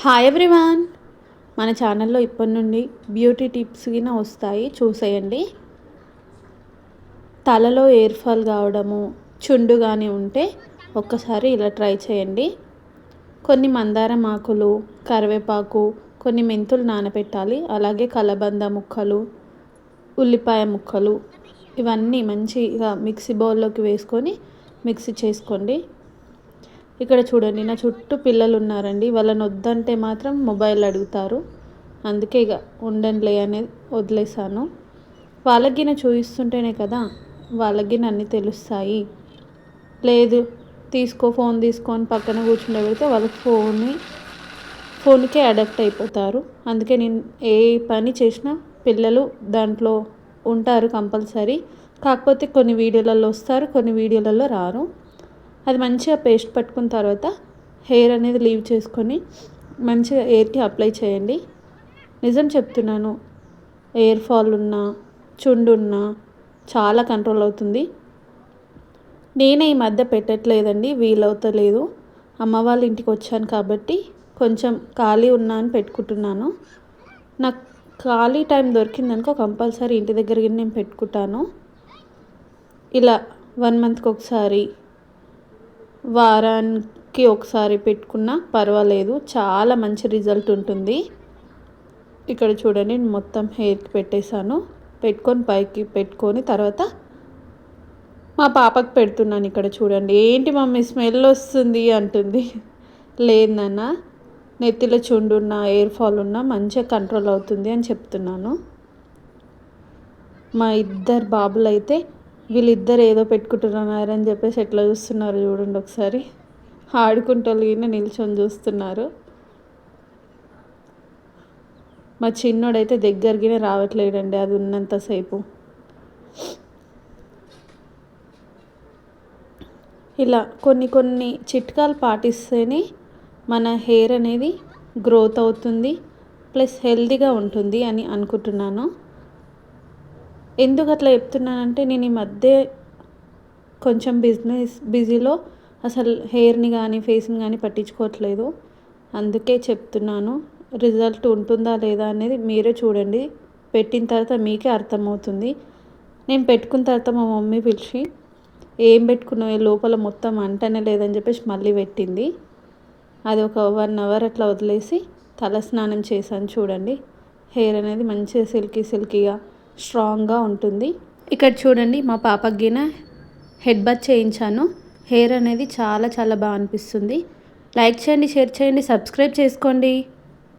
Hi everyone, మన ఛానల్లో ఇప్పటి నుండి బ్యూటీ టిప్స్ గిన వస్తాయి, చూసేయండి. తలలో ఎయిర్ ఫాల్ కావడము, చుండు కానీ ఉంటే ఒక్కసారి ఇలా ట్రై చేయండి. కొన్ని మందారం ఆకులు, కరివేపాకు, కొన్ని మెంతులు నానబెట్టాలి. అలాగే కలబంద ముక్కలు, ఉల్లిపాయ ముక్కలు ఇవన్నీ మంచిగా మిక్సీ బౌల్లోకి వేసుకొని మిక్సీ చేసుకోండి. ఇక్కడ చూడండి, నా చుట్టూ పిల్లలు ఉన్నారండి. వాళ్ళని వద్దంటే మాత్రం మొబైల్ అడుగుతారు. అందుకే ఇక ఉండండిలే అనేది వదిలేసాను. వాళ్ళకి చూపిస్తుంటేనే కదా వాళ్ళకి అన్నీ తెలుస్తాయి. లేదు తీసుకో, ఫోన్ తీసుకొని పక్కన కూర్చుండబెడితే వాళ్ళకి ఫోన్కే అడక్ట్ అయిపోతారు. అందుకే నేను ఏ పని చేసినా పిల్లలు దాంట్లో ఉంటారు కంపల్సరీ. కాకపోతే కొన్ని వీడియోలలో వస్తారు, కొన్ని వీడియోలలో రారు. అది మంచిగా పేస్ట్ పట్టుకున్న తర్వాత హెయిర్ అనేది లీవ్ చేసుకొని మంచిగా హెయిర్కి అప్లై చేయండి. నిజం చెప్తున్నాను, ఎయిర్ ఫాల్ ఉన్నా, చుండు ఉన్నా చాలా కంట్రోల్ అవుతుంది. నేనే ఈ మధ్య పెట్టట్లేదండి, వీలవుతలేదు. అమ్మ వాళ్ళ ఇంటికి వచ్చాను కాబట్టి కొంచెం ఖాళీ ఉన్నా అని పెట్టుకుంటున్నాను. నాకు ఖాళీ టైం దొరికిందనుకో కంపల్సరీ ఇంటి దగ్గరికి నేను పెట్టుకుంటాను. ఇలా 1 మంత్కి ఒకసారి, వారానికి ఒకసారి పెట్టుకున్నా పర్వాలేదు, చాలా మంచి రిజల్ట్ ఉంటుంది. ఇక్కడ చూడండి, నేను మొత్తం హెయిర్కి పెట్టేశాను. పెట్టుకొని పైకి పెట్టుకొని తర్వాత మా పాపకు పెడుతున్నాను. ఇక్కడ చూడండి, ఏంటి మమ్మీ స్మెల్ వస్తుంది అంటుంది. లేదన్న, నెత్తిలో చుండున్నా, ఎయిర్ ఫాల్ ఉన్నా మంచిగా కంట్రోల్ అవుతుంది అని చెప్తున్నాను. మా ఇద్దరు బాబులు అయితే వీళ్ళిద్దరు ఏదో పెట్టుకుంటున్నారని చెప్పేసి ఎట్లా చూస్తున్నారు చూడండి ఒకసారి. ఆడుకుంటూ నిల్చొని చూస్తున్నారు. మా చిన్నోడైతే దగ్గరకినే రావట్లేడండి అది ఉన్నంతసేపు. ఇలా కొన్ని చిట్కాలు పాటిస్తేనే మన హెయిర్ అనేది గ్రోత్ అవుతుంది, ప్లస్ హెల్తీగా ఉంటుంది అని అనుకుంటున్నాను. ఎందుకు అట్లా చెప్తున్నానంటే, నేను ఈ మధ్య కొంచెం బిజీలో అసలు హెయిర్ని కానీ ఫేస్ని కానీ పట్టించుకోవట్లేదు. అందుకే చెప్తున్నాను. రిజల్ట్ ఉంటుందా లేదా అనేది మీరే చూడండి. పెట్టిన తర్వాత మీకే అర్థమవుతుంది. నేను పెట్టుకున్న తర్వాత మా మమ్మీ పిలిచి, ఏం పెట్టుకున్నావు లోపల మొత్తం అంటనే లేదని చెప్పేసి మళ్ళీ పెట్టింది. అది ఒక 1 అవర్ అట్లా వదిలేసి తల స్నానం చేశాను. చూడండి, హెయిర్ అనేది మంచిగా సిల్కీగా స్ట్రాంగ్గా ఉంటుంది. ఇక్కడ చూడండి, మా పాపకి గిన హెడ్ బాత్ చేయించాను. హెయిర్ అనేది చాలా చాలా బాగా అనిపిస్తుంది. లైక్ చేయండి, షేర్ చేయండి, సబ్స్క్రైబ్ చేసుకోండి.